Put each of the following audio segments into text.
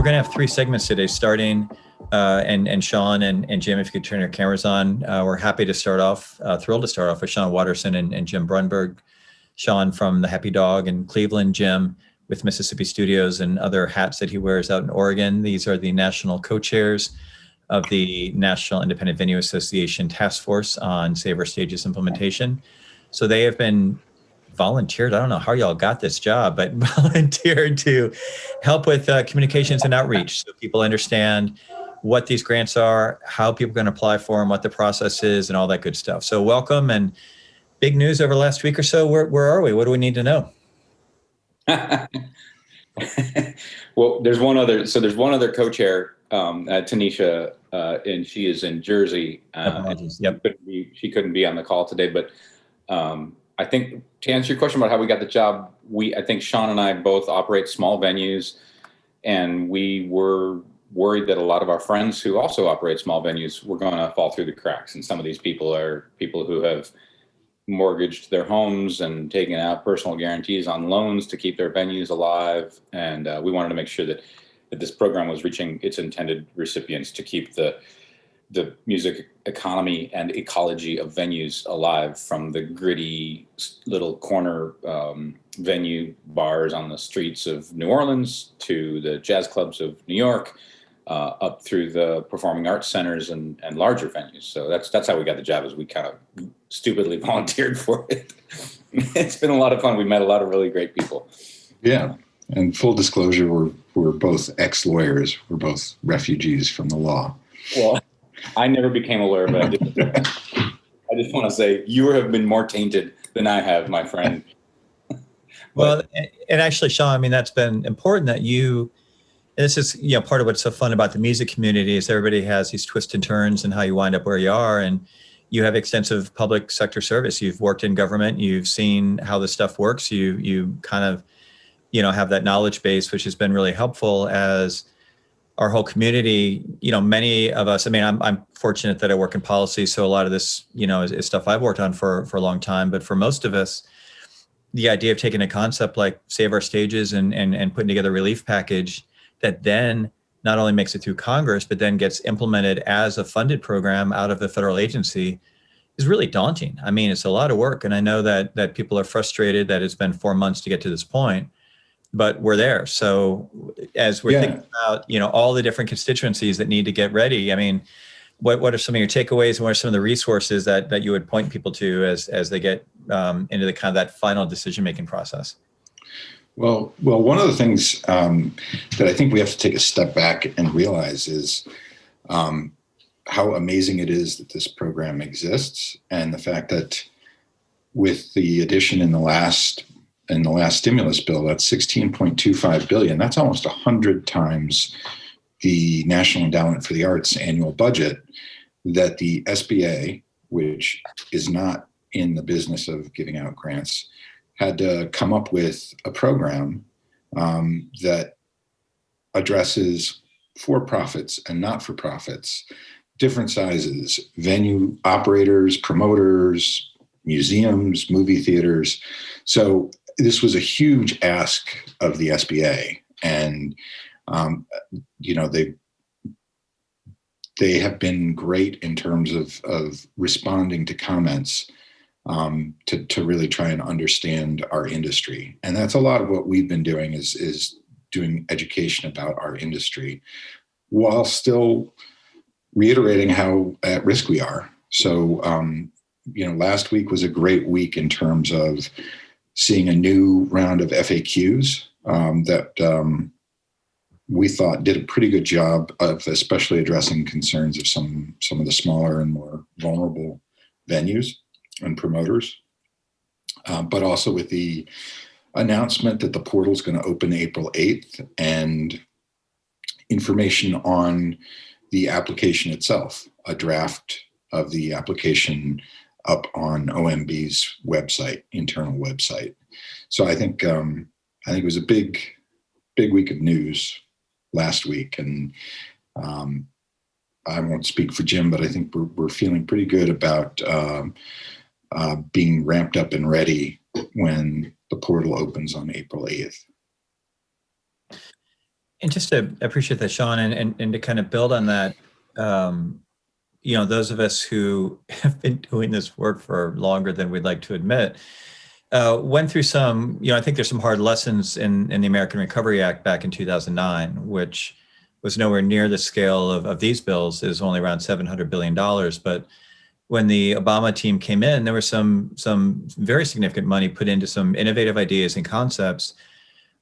going to have three segments today, starting, and Sean and Jim, if you could turn your cameras on. We're happy to start off, thrilled to start off with Sean Watterson and Jim Brunberg. Sean from the Happy Dog in Cleveland, Jim with Mississippi Studios and other hats that he wears out in Oregon. These are the national co-chairs of the National Independent Venue Association Task Force on Save Our Stages implementation. So they have been volunteered. I don't know how y'all got this job, but volunteered to help with communications and outreach so people understand what these grants are, how people can apply for them, what the process is, and all that good stuff. So welcome, and big news over the last week or so. Where are we? What do we need to know? Well, there's one other co-chair, Tanisha, and she is in Jersey. Yep. She couldn't be on the call today, but I think to answer your question about how we got the job, I think Sean and I both operate small venues, and we were worried that a lot of our friends who also operate small venues were going to fall through the cracks. And some of these people are people who have mortgaged their homes and taken out personal guarantees on loans to keep their venues alive. And we wanted to make sure that this program was reaching its intended recipients to keep the music economy and ecology of venues alive, from the gritty little corner venue bars on the streets of New Orleans to the jazz clubs of New York, up through the performing arts centers and larger venues. So that's how we got the job, is we kind of stupidly volunteered for it. It's been a lot of fun. We met a lot of really great people. Yeah. And full disclosure, we're both ex-lawyers. We're both refugees from the law. Well, I never became a lawyer, but I just want to say you have been more tainted than I have, my friend. Well, and actually, Sean, I mean, that's been important that you, and this is, part of what's so fun about the music community is everybody has these twists and turns and how you wind up where you are. And you have extensive public sector service. You've worked in government. You've seen how this stuff works. You kind of, have that knowledge base, which has been really helpful as our whole community. Many of us, I mean, I'm fortunate that I work in policy. So a lot of this, is stuff I've worked on for a long time. But for most of us, the idea of taking a concept like Save Our Stages and putting together a relief package that then not only makes it through Congress, but then gets implemented as a funded program out of a federal agency is really daunting. I mean, it's a lot of work. And I know that people are frustrated that it's been 4 months to get to this point, but we're there. So as we're thinking about, all the different constituencies that need to get ready, I mean, what are some of your takeaways and what are some of the resources that you would point people to as they get into the kind of that final decision-making process? Well, one of the things that I think we have to take a step back and realize is how amazing it is that this program exists, and the fact that with the addition in the last stimulus bill, that's $16.25 billion. That's almost 100 times the National Endowment for the Arts annual budget that the SBA, which is not in the business of giving out grants, had to come up with a program that addresses for-profits and not-for-profits, different sizes, venue operators, promoters, museums, movie theaters. So this was a huge ask of the SBA. And, they have been great in terms of responding to comments to really try and understand our industry. And that's a lot of what we've been doing is doing education about our industry while still reiterating how at risk we are. So, last week was a great week in terms of seeing a new round of FAQs that we thought did a pretty good job of especially addressing concerns of some of the smaller and more vulnerable venues and promoters, but also with the announcement that the portal is going to open April 8th and information on the application itself, a draft of the application up on OMB's website, internal website. So I think it was a big week of news last week, and I won't speak for Jim, but I think we're feeling pretty good about being ramped up and ready when the portal opens on April 8th. And just to appreciate that, Sean, and to kind of build on that, those of us who have been doing this work for longer than we'd like to admit, went through some, I think there's some hard lessons in the American Recovery Act back in 2009, which was nowhere near the scale of these bills. It was only around $700 billion. But when the Obama team came in, there was some very significant money put into some innovative ideas and concepts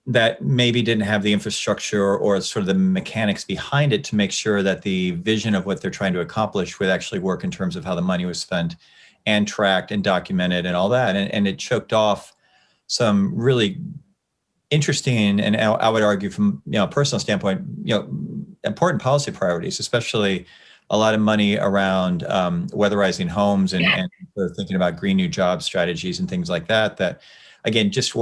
that maybe didn't have the infrastructure or sort of the mechanics behind it to make sure that the vision of what they're trying to accomplish would actually work in terms of how the money was spent and tracked and documented and all that. And it choked off some really interesting, and I would argue from a personal standpoint, important policy priorities, especially a lot of money around weatherizing homes and thinking about green new job strategies and things like that, that again, just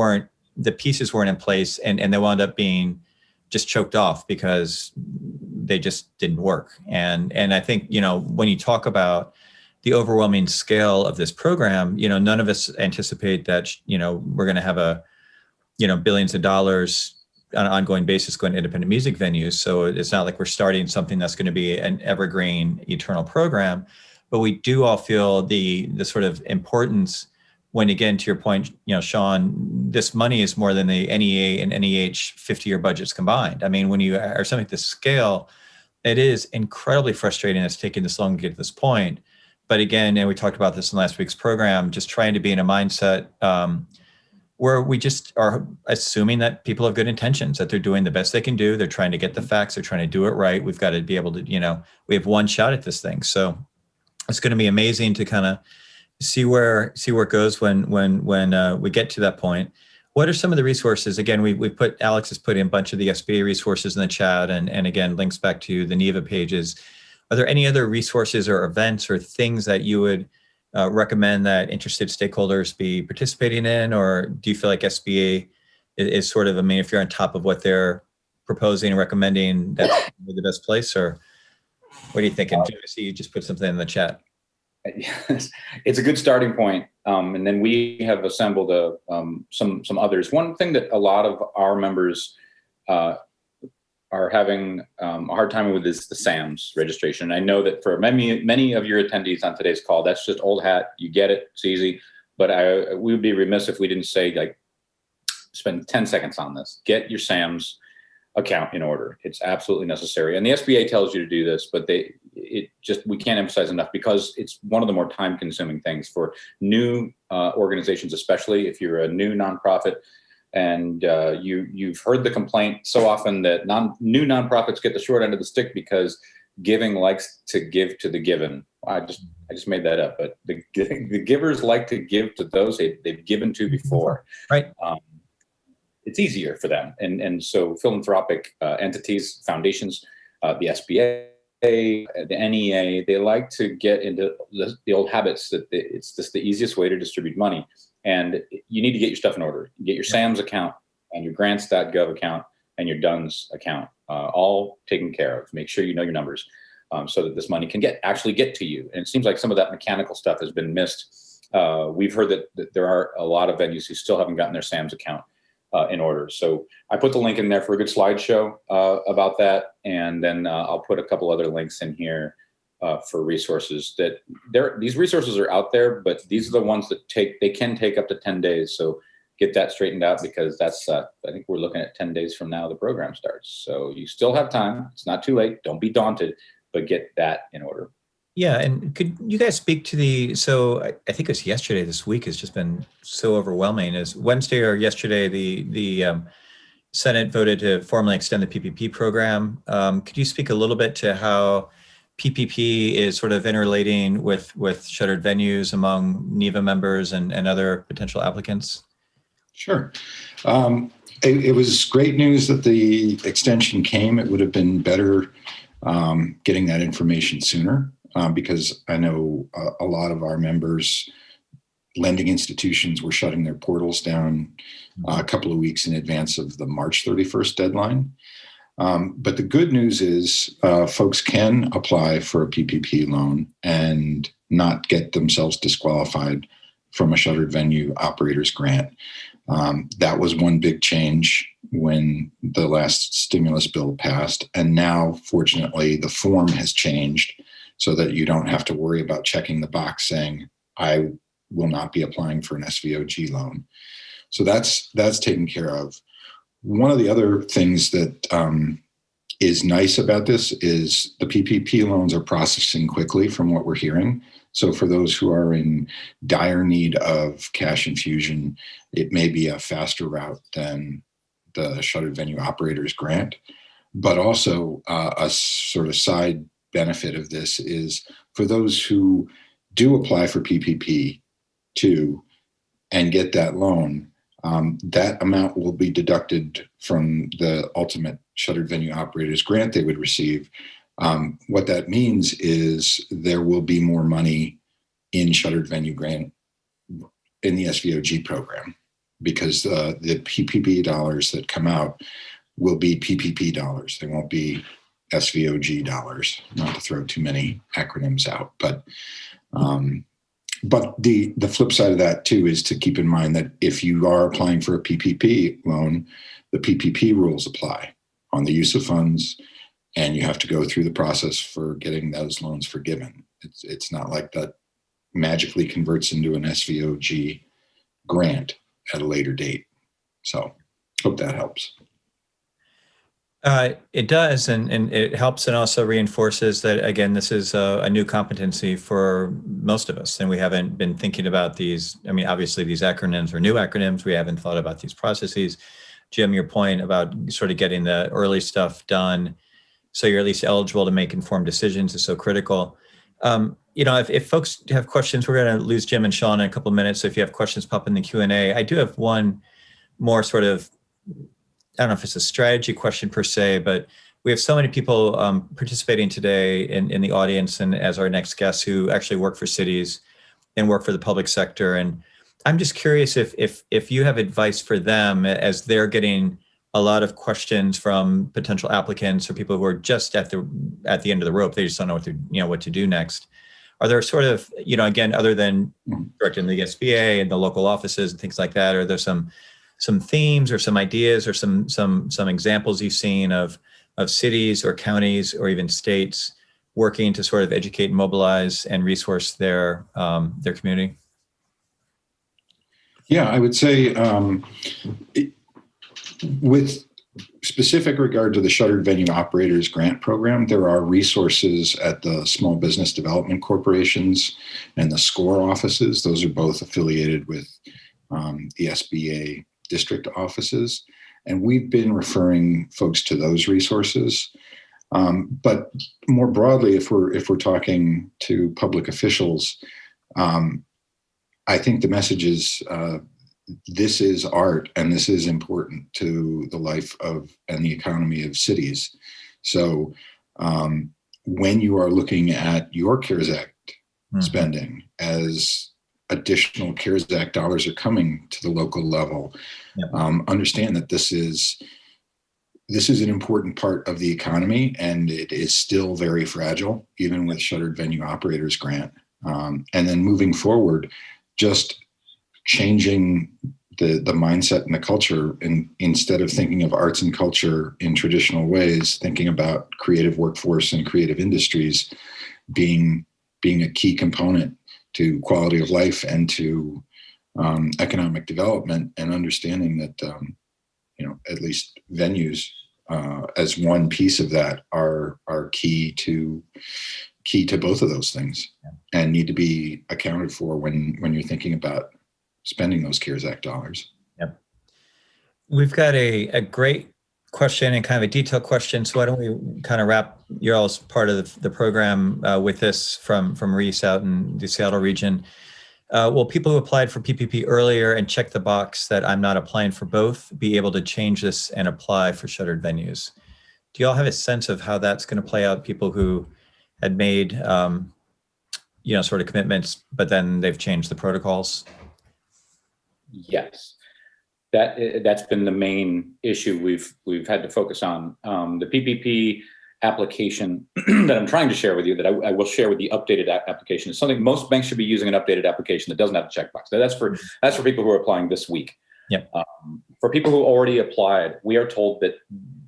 the pieces weren't in place, and they wound up being just choked off because they just didn't work. And I think, when you talk about the overwhelming scale of this program, none of us anticipate that, we're going to have billions of dollars on an ongoing basis going to independent music venues. So it's not like we're starting something that's going to be an evergreen, eternal program, but we do all feel the sort of importance when, again, to your point, Sean, this money is more than the NEA and NEH 50-year budgets combined. I mean, when you are something at this scale, it is incredibly frustrating it's taking this long to get to this point. But again, and we talked about this in last week's program, just trying to be in a mindset where we just are assuming that people have good intentions, that they're doing the best they can do. They're trying to get the facts. They're trying to do it right. We've got to be able to, we have one shot at this thing. So it's going to be amazing to kind of see where it goes when we get to that point. What are some of the resources? Again, Alex has put in a bunch of the SBA resources in the chat, and again, links back to the NIVA pages. Are there any other resources or events or things that you would recommend that interested stakeholders be participating in? Or do you feel like SBA is sort of, if you're on top of what they're proposing and recommending, that's the best place? Or what are you thinking? I see you just put something in the chat. It's a good starting point. And then we have assembled some others. One thing that a lot of our members are having a hard time with is the SAMS registration. I know that for many of your attendees on today's call, that's just old hat. You get it, it's easy. But we would be remiss if we didn't say, like, spend 10 seconds on this. Get your SAMS account in order. It's absolutely necessary. And the SBA tells you to do this, but we can't emphasize enough, because it's one of the more time-consuming things for new organizations, especially if you're a new nonprofit. And you've heard the complaint so often that new nonprofits get the short end of the stick because giving likes to give to the given. I just made that up, but the givers like to give to those they've given to before. Right. It's easier for them, and so philanthropic entities, foundations, the SBA, the NEA, they like to get into the old habits that it's just the easiest way to distribute money. And you need to get your stuff in order. Get your SAMS account and your grants.gov account and your DUNS account all taken care of. Make sure you know your numbers so that this money can actually get to you. And it seems like some of that mechanical stuff has been missed. We've heard that there are a lot of venues who still haven't gotten their SAMS account in order. So I put the link in there for a good slideshow about that. And then I'll put a couple other links in here for resources these resources are out there, but these are the ones that can take up to 10 days. So get that straightened out, because that's, I think we're looking at 10 days from now, the program starts. So you still have time. It's not too late. Don't be daunted, but get that in order. Yeah. And could you guys speak to so I think it was yesterday, this week has just been so overwhelming. Is Wednesday or yesterday, the Senate voted to formally extend the PPP program. Could you speak a little bit to how PPP is sort of interrelating with shuttered venues among NIVA members and other potential applicants? Sure. It was great news that the extension came. It would have been better getting that information sooner, because I know a lot of our members, lending institutions, were shutting their portals down a couple of weeks in advance of the March 31st deadline. But the good news is folks can apply for a PPP loan and not get themselves disqualified from a shuttered venue operator's grant. That was one big change when the last stimulus bill passed. And now, fortunately, the form has changed so that you don't have to worry about checking the box saying, I will not be applying for an SVOG loan. So that's taken care of. One of the other things that is nice about this is the PPP loans are processing quickly from what we're hearing. So for those who are in dire need of cash infusion, it may be a faster route than the Shuttered Venue Operators Grant. But also a sort of side benefit of this is for those who do apply for PPP 2 and get that loan, that amount will be deducted from the ultimate Shuttered Venue Operators Grant they would receive. What that means is there will be more money in Shuttered Venue Grant in the SVOG program, because the PPP dollars that come out will be PPP dollars. They won't be SVOG dollars, not to throw too many acronyms out. But the flip side of that too is to keep in mind that if you are applying for a PPP loan, the PPP rules apply on the use of funds, and you have to go through the process for getting those loans forgiven. It's not like that magically converts into an SVOG grant at a later date. So hope that helps. It does, and it helps, and also reinforces that, again, this is a new competency for most of us, and we haven't been thinking about these. I mean, obviously these acronyms are new acronyms. We haven't thought about these processes. Jim, your point about sort of getting the early stuff done so you're at least eligible to make informed decisions is so critical. If folks have questions, we're going to lose Jim and Sean in a couple of minutes. So if you have questions, pop in the Q&A. I do have one more sort of, I don't know if it's a strategy question per se, but we have so many people participating today in the audience and as our next guests who actually work for cities and work for the public sector. And I'm just curious if you have advice for them as they're getting a lot of questions from potential applicants or people who are just at the end of the rope. They just don't know what to do next. Are there sort of, again, other than directing the SBA and the local offices and things like that, are there some themes or some ideas or some examples you've seen of cities or counties or even states working to sort of educate, mobilize, and resource their community? Yeah, I would say with specific regard to the Shuttered Venue Operators Grant Program, there are resources at the Small Business Development Corporations and the SCORE offices. Those are both affiliated with the SBA district offices. And we've been referring folks to those resources. But more broadly, if we're talking to public officials, I think the message is this is art and this is important to the life of and the economy of cities. So when you are looking at your CARES Act spending, as additional CARES Act dollars are coming to the local level, understand that this is an important part of the economy, and it is still very fragile, even with Shuttered Venue Operators Grant. And then moving forward, just changing the mindset and the culture, and instead of thinking of arts and culture in traditional ways, thinking about creative workforce and creative industries being a key component to quality of life and to economic development, and understanding that at least venues as one piece of that are key to both of those things, and need to be accounted for when you're thinking about spending those CARES Act dollars. Yep. We've got a great question and kind of a detailed question. So why don't we kind of wrap your all's part of the program with this from Reese out in the Seattle region. Will people who applied for PPP earlier and check the box that I'm not applying for both be able to change this and apply for shuttered venues? Do you all have a sense of how that's going to play out? People who had made, sort of commitments, but then they've changed the protocols? Yes, that's been the main issue we've had to focus on. The PPP application that I'm trying to share with you, that I will share with the updated application, is something most banks should be using, an updated application that doesn't have a checkbox. That's for people who are applying this week. Yep. For people who already applied, we are told that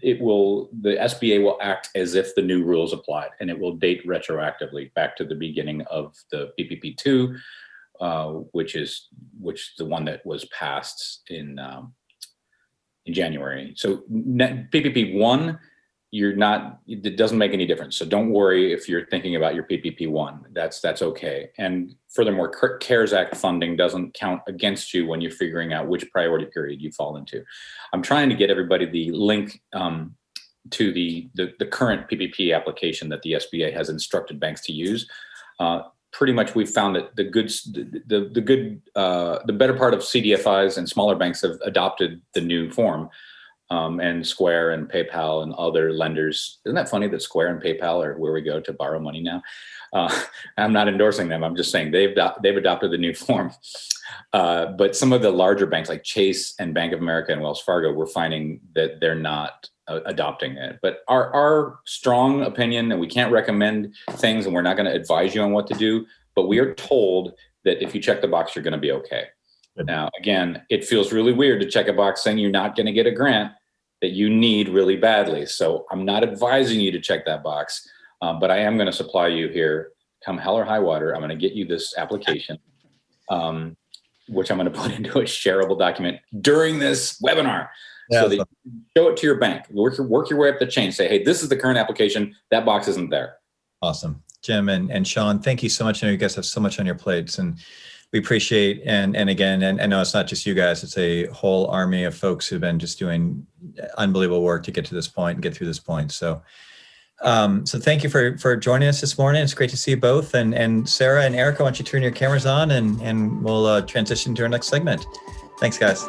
the SBA will act as if the new rules applied, and it will date retroactively back to the beginning of the PPP2, which is the one that was passed in January. So PPP1, it doesn't make any difference. So don't worry if you're thinking about your PPP1, that's okay. And furthermore, CARES Act funding doesn't count against you when you're figuring out which priority period you fall into. I'm trying to get everybody the link to the current PPP application that the SBA has instructed banks to use. Pretty much we've found that the better part of CDFIs and smaller banks have adopted the new form. And Square and PayPal and other lenders. Isn't that funny that Square and PayPal are where we go to borrow money now? I'm not endorsing them. I'm just saying they've adopted the new form. But some of the larger banks like Chase and Bank of America and Wells Fargo, we're finding that they're not adopting it. But our strong opinion, and we can't recommend things and we're not going to advise you on what to do, but we are told that if you check the box, you're going to be okay. Now, again, it feels really weird to check a box saying you're not going to get a grant that you need really badly. So I'm not advising you to check that box, but I am going to supply you here, come hell or high water. I'm going to get you this application, which I'm going to put into a shareable document during this webinar. So that you can show it to your bank, work your way up the chain, say, hey, this is the current application. That box isn't there. Awesome. Jim and Sean, thank you so much. I know you guys have so much on your plates, and we appreciate, and again, and I know it's not just you guys, it's a whole army of folks who've been just doing unbelievable work to get to this point and get through this point. So thank you for joining us this morning. It's great to see you both. And Sarah and Erica, why don't you turn your cameras on and we'll transition to our next segment. Thanks, guys.